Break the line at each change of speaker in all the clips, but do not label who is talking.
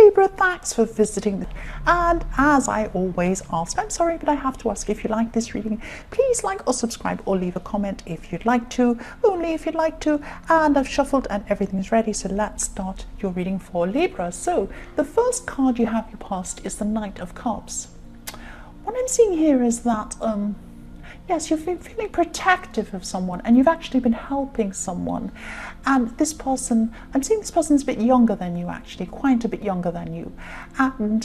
Libra, thanks for visiting. And as I always ask, I'm sorry, but I have to ask, if you like this reading, please like or subscribe or leave a comment if you'd like to, only if you'd like to. And I've shuffled and everything's ready, so let's start your reading for Libra. So the first card you have your past is the Knight of Cups. What I'm seeing here is that yes, you've been feeling protective of someone and you've actually been helping someone. And this person, I'm seeing this person's a bit younger than you, actually, quite a bit younger than you. And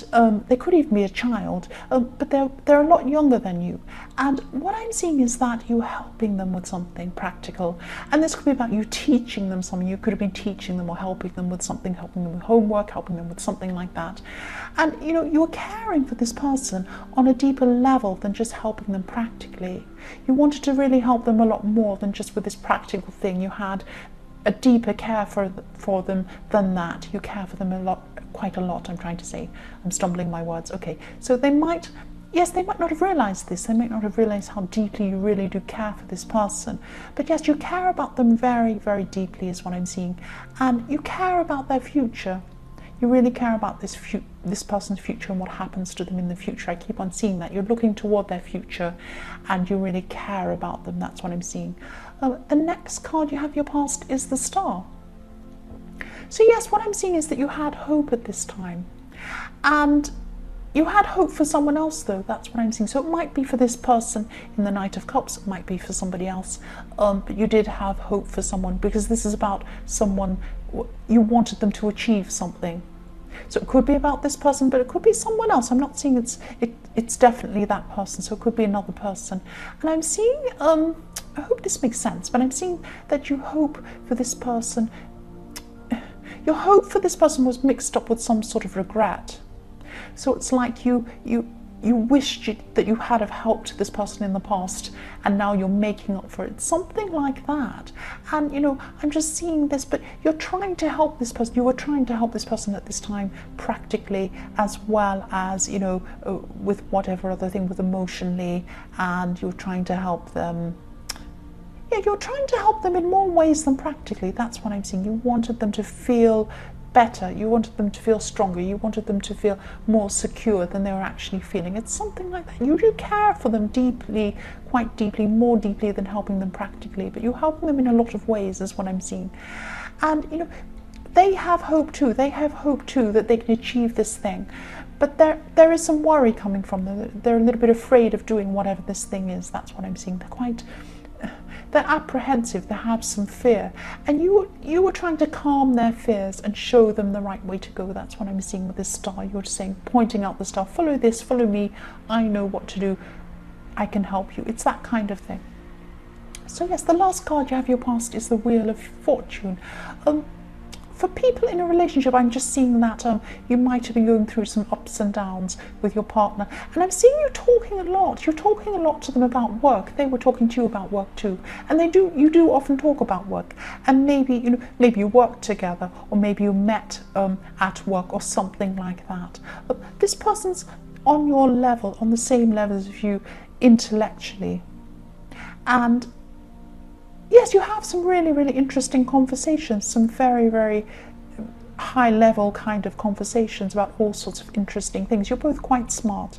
they could even be a child, but they're a lot younger than you. And what I'm seeing is that you're helping them with something practical. And this could be about you teaching them something. You could have been teaching them or helping them with something, helping them with homework, helping them with something like that. And, you know, you're caring for this person on a deeper level than just helping them practically. You wanted to really help them a lot more than just with this practical thing. You had a deeper care for them than that. You care for them quite a lot, I'm trying to say. I'm stumbling my words. Okay, so they might not have realized this. They might not have realized how deeply you really do care for this person. But yes, you care about them very, very deeply is what I'm seeing. And you care about their future. You really care about this person's future and what happens to them in the future. I keep on seeing that. You're looking toward their future and you really care about them. That's what I'm seeing. The next card you have your past is the Star. So yes, what I'm seeing is that you had hope at this time. And you had hope for someone else, though. That's what I'm seeing. So it might be for this person in the Knight of Cups. It might be for somebody else. But you did have hope for someone because this is about someone. You wanted them to achieve something. So it could be about this person, but it could be someone else. I'm not seeing it's definitely that person. So it could be another person. And I'm seeing, I hope this makes sense, but I'm seeing that you hope for this person. Your hope for this person was mixed up with some sort of regret. So it's like you wished that you had have helped this person in the past and now you're making up for it. Something like that. And, you know, I'm just seeing this, but you're trying to help this person. You were trying to help this person at this time practically as well as, you know, with whatever other thing, with emotionally, and you're trying to help them. Yeah, you're trying to help them in more ways than practically. That's what I'm seeing. You wanted them to feel better. You wanted them to feel stronger. You wanted them to feel more secure than they were actually feeling. It's something like that. You do care for them deeply, quite deeply, more deeply than helping them practically, but you're helping them in a lot of ways is what I'm seeing. And, you know, they have hope too. They have hope too that they can achieve this thing. But there is some worry coming from them. They're a little bit afraid of doing whatever this thing is. That's what I'm seeing. They're apprehensive, they have some fear. And you were trying to calm their fears and show them the right way to go. That's what I'm seeing with this star. You're just saying, pointing out the star, follow this, follow me, I know what to do, I can help you. It's that kind of thing. So yes, the last card you have your past is the Wheel of Fortune. For people in a relationship, I'm just seeing that you might have been going through some ups and downs with your partner. And I'm seeing you talking a lot. You're talking a lot to them about work. They were talking to you about work too. And you do often talk about work. And maybe, you know, maybe you worked together, or maybe you met at work or something like that. This person's on your level, on the same level as you intellectually. And yes, you have some really, really interesting conversations, some very, very high-level kind of conversations about all sorts of interesting things. You're both quite smart,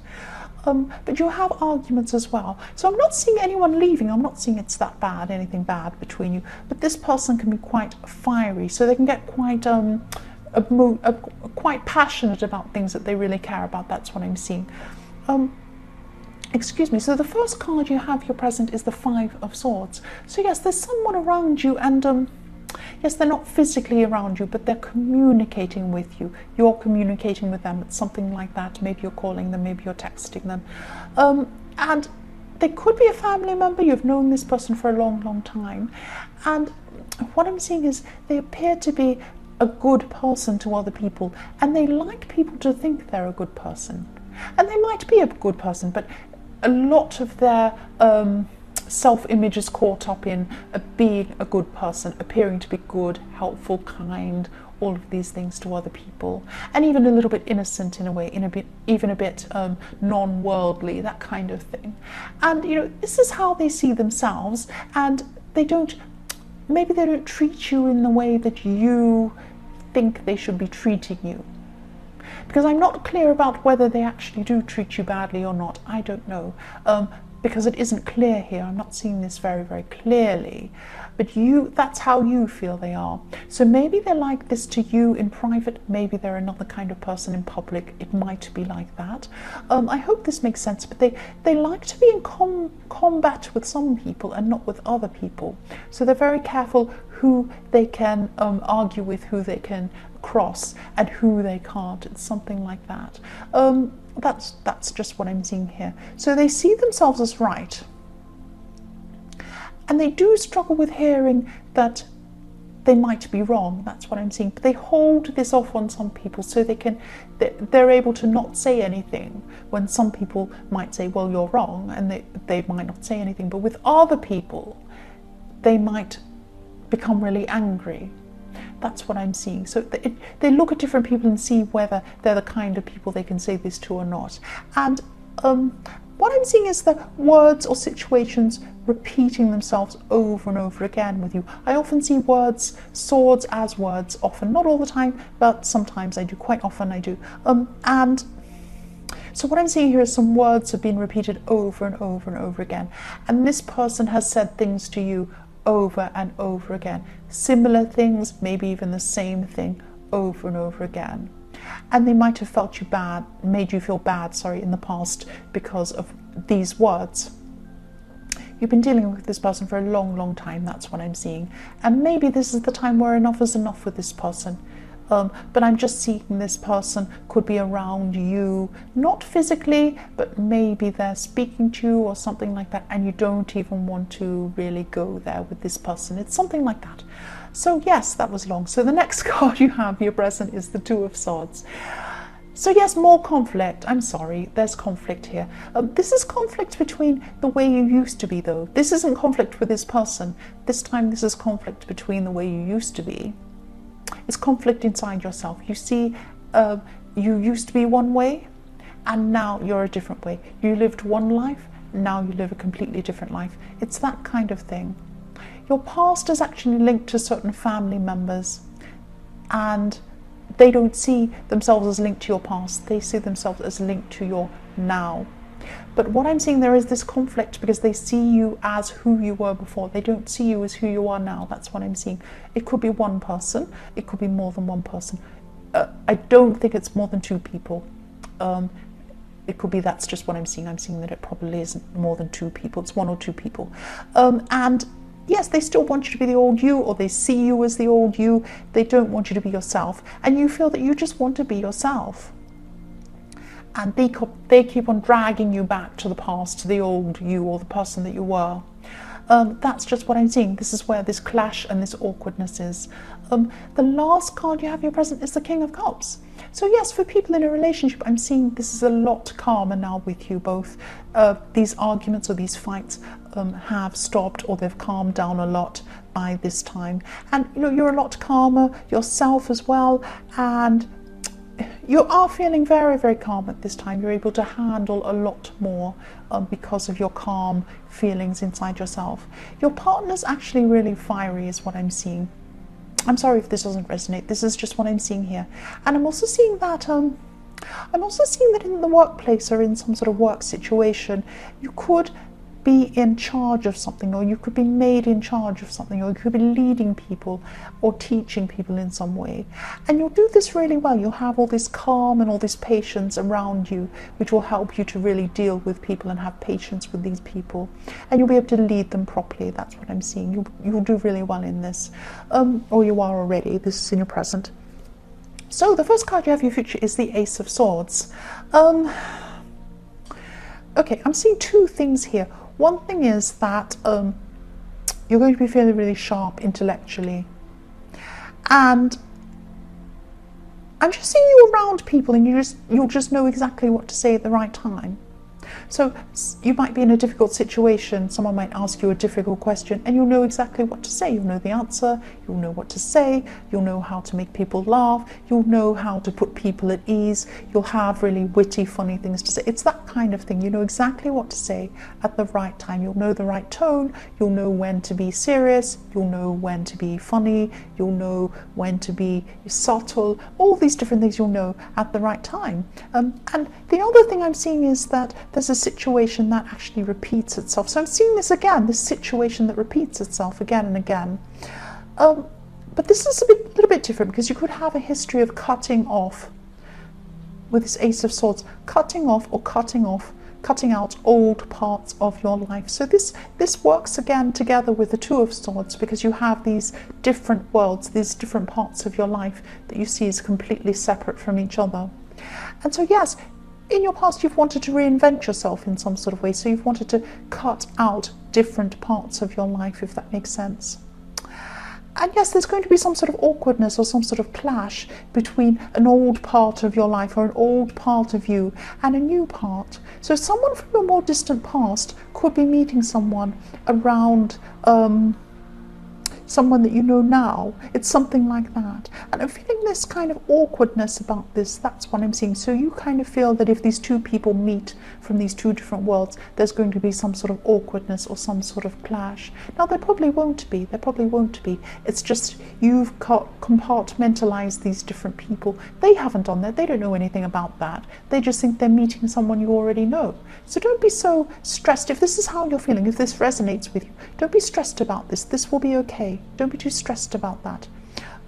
but you have arguments as well. So I'm not seeing anyone leaving. I'm not seeing it's that bad, anything bad between you. But this person can be quite fiery, so they can get quite quite passionate about things that they really care about. That's what I'm seeing. Excuse me, so the first card you have your present is the Five of Swords. So yes, there's someone around you, and yes, they're not physically around you, but they're communicating with you. You're communicating with them. It's something like that. Maybe you're calling them, maybe you're texting them. And they could be a family member. You've known this person for a long, long time. And what I'm seeing is they appear to be a good person to other people, and they like people to think they're a good person. And they might be a good person, but a lot of their self-image is caught up in being a good person, appearing to be good, helpful, kind, all of these things to other people, and even a little bit innocent in a way, even a bit non-worldly, that kind of thing. And, you know, this is how they see themselves, and maybe they don't treat you in the way that you think they should be treating you. because I'm not clear about whether they actually do treat you badly or not. I don't know, because it isn't clear here. I'm not seeing this very, very clearly. But that's how you feel they are. So maybe they're like this to you in private. Maybe they're another kind of person in public. It might be like that. I hope this makes sense. But they like to be in combat with some people and not with other people. So they're very careful who they can argue with, who they can cross, and who they can't. It's something like that. That's just what I'm seeing here. So they see themselves as right. And they do struggle with hearing that they might be wrong. That's what I'm seeing. But they hold this off on some people, so they're able to not say anything when some people might say, well, you're wrong, and they might not say anything. But with other people, they might become really angry. That's what I'm seeing. So they look at different people and see whether they're the kind of people they can say this to or not. And what I'm seeing is the words or situations repeating themselves over and over again with you. I often see words, swords as words, often, not all the time, but sometimes I do, quite often I do. And so what I'm seeing here is some words have been repeated over and over and over again. And this person has said things to you over and over again. Similar things, maybe even the same thing over and over again. And they might have felt you bad, made you feel bad, in the past because of these words. You've been dealing with this person for a long, long time. That's what I'm seeing. And maybe this is the time where enough is enough with this person. But I'm just seeing this person could be around you, not physically, but maybe they're speaking to you or something like that, and you don't even want to really go there with this person. It's something like that. So yes, that was long. So the next card you have here present is the Two of Swords. So yes, more conflict. I'm sorry, there's conflict here. This is conflict between the way you used to be, though. This isn't conflict with this person. This time this is conflict between the way you used to be. It's conflict inside yourself. You see, you used to be one way, and now you're a different way. You lived one life, now you live a completely different life. It's that kind of thing. Your past is actually linked to certain family members, and they don't see themselves as linked to your past. They see themselves as linked to your now. But what I'm seeing, there is this conflict because they see you as who you were before. They don't see you as who you are now. That's what I'm seeing. It could be one person. It could be more than one person. I don't think it's more than two people. It could be, that's just what I'm seeing. I'm seeing that it probably isn't more than two people. It's one or two people. And yes, they still want you to be the old you, or they see you as the old you. They don't want you to be yourself. And you feel that you just want to be yourself. And they keep on dragging you back to the past, to the old you or the person that you were. That's just what I'm seeing. This is where this clash and this awkwardness is. The last card you have here present is the King of Cups. So yes, for people in a relationship, I'm seeing this is a lot calmer now with you both. These arguments or these fights have stopped, or they've calmed down a lot by this time. And you're a lot calmer yourself as well, and you are feeling very, very calm at this time. You're able to handle a lot more because of your calm feelings inside yourself. Your partner's actually really fiery is what I'm seeing. I'm sorry if this doesn't resonate. This is just what I'm seeing here. And I'm also seeing that in the workplace or in some sort of work situation, you could be in charge of something, or you could be made in charge of something, or you could be leading people or teaching people in some way. And you'll do this really well. You'll have all this calm and all this patience around you, which will help you to really deal with people and have patience with these people. And you'll be able to lead them properly. That's what I'm seeing. You'll do really well in this. Or you are already. This is in your present. So the first card you have in your future is the Ace of Swords. Okay, I'm seeing two things here. One thing is that you're going to be feeling really sharp intellectually, and I'm just seeing you around people, and you'll just know exactly what to say at the right time. So you might be in a difficult situation, someone might ask you a difficult question, and you'll know exactly what to say. You'll know the answer, you'll know what to say, you'll know how to make people laugh, you'll know how to put people at ease, you'll have really witty, funny things to say. It's that kind of thing. You know exactly what to say at the right time. You'll know the right tone, you'll know when to be serious, you'll know when to be funny, you'll know when to be subtle, all these different things you'll know at the right time. And the other thing I'm seeing is that there's a situation that actually repeats itself. So I'm seeing this again, this situation that repeats itself again and again. But this is a little bit different, because you could have a history of cutting off with this Ace of Swords, cutting out old parts of your life. So this works again together with the Two of Swords, because you have these different worlds, these different parts of your life that you see as completely separate from each other. And so yes, in your past you've wanted to reinvent yourself in some sort of way, so you've wanted to cut out different parts of your life, if that makes sense. And yes, there's going to be some sort of awkwardness or some sort of clash between an old part of your life or an old part of you and a new part. So someone from your more distant past could be meeting someone around someone that you know now. It's something like that. And I'm feeling this kind of awkwardness about this. That's what I'm seeing. So you kind of feel that if these two people meet from these two different worlds, there's going to be some sort of awkwardness or some sort of clash. Now, there probably won't be. There probably won't be. It's just you've compartmentalized these different people. They haven't done that. They don't know anything about that. They just think they're meeting someone you already know. So don't be so stressed. If this is how you're feeling, if this resonates with you, don't be stressed about this. This will be okay. Don't be too stressed about that.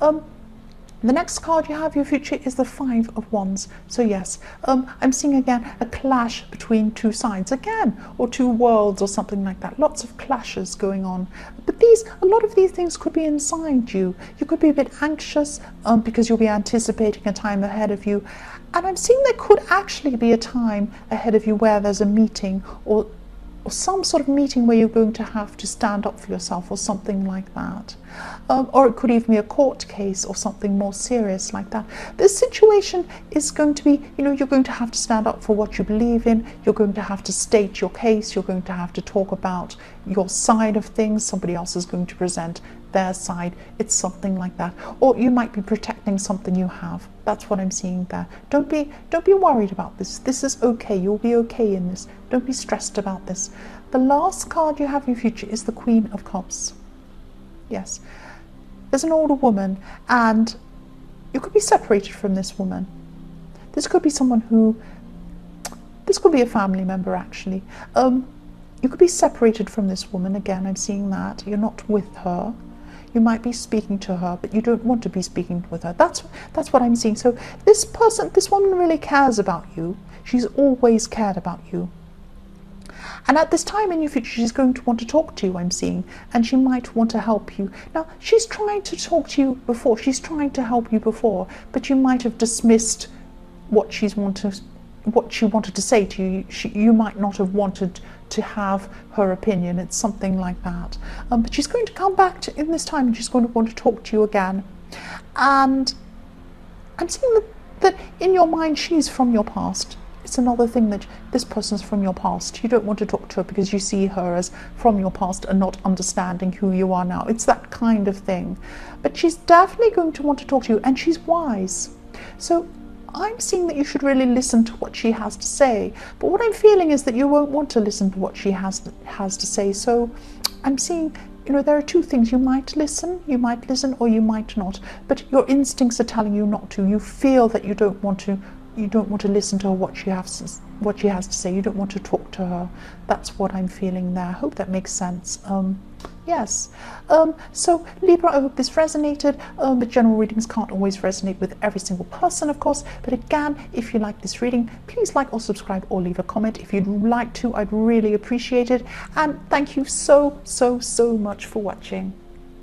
The next card you have, your future, is the Five of Wands. So yes, I'm seeing again a clash between two sides again, or two worlds or something like that. Lots of clashes going on. But a lot of these things could be inside you. You could be a bit anxious because you'll be anticipating a time ahead of you. And I'm seeing there could actually be a time ahead of you where there's a meeting or some sort of meeting where you're going to have to stand up for yourself or something like that. Or it could even be a court case or something more serious like that. This situation is going to be, you're going to have to stand up for what you believe in. You're going to have to state your case. You're going to have to talk about your side of things. Somebody else is going to present their side. It's something like that. Or you might be protecting something you have. That's what I'm seeing there. Don't be worried about this. This is okay. You'll be okay in this. Don't be stressed about this. The last card you have in your future is the Queen of Cups. Yes. There's an older woman, and you could be separated from this woman. This could be this could be a family member, actually. You could be separated from this woman. Again, I'm seeing that. You're not with her. You might be speaking to her, but you don't want to be speaking with her. That's what I'm seeing. So this woman really cares about you. She's always cared about you. And at this time in your future, she's going to want to talk to you, I'm seeing, and she might want to help you. Now, she's trying to talk to you before. She's trying to help you before, but you might have dismissed what she wanted to say to you. You might not have wanted to have her opinion. It's something like that. But she's going to come back in this time, and she's going to want to talk to you again. And I'm seeing that in your mind, she's from your past. It's another thing that this person's from your past. You don't want to talk to her because you see her as from your past and not understanding who you are now. It's that kind of thing. But she's definitely going to want to talk to you, and she's wise. So I'm seeing that you should really listen to what she has to say. But what I'm feeling is that you won't want to listen to what she has to say. So I'm seeing, there are two things. You might listen, or you might not. But your instincts are telling you not to. You feel that you don't want to listen to her, what she has to say. You don't want to talk to her. That's what I'm feeling there. I hope that makes sense. Yes. So Libra, I hope this resonated, but general readings can't always resonate with every single person, of course. But again, if you like this reading, please like or subscribe or leave a comment. If you'd like to, I'd really appreciate it. And thank you so much for watching.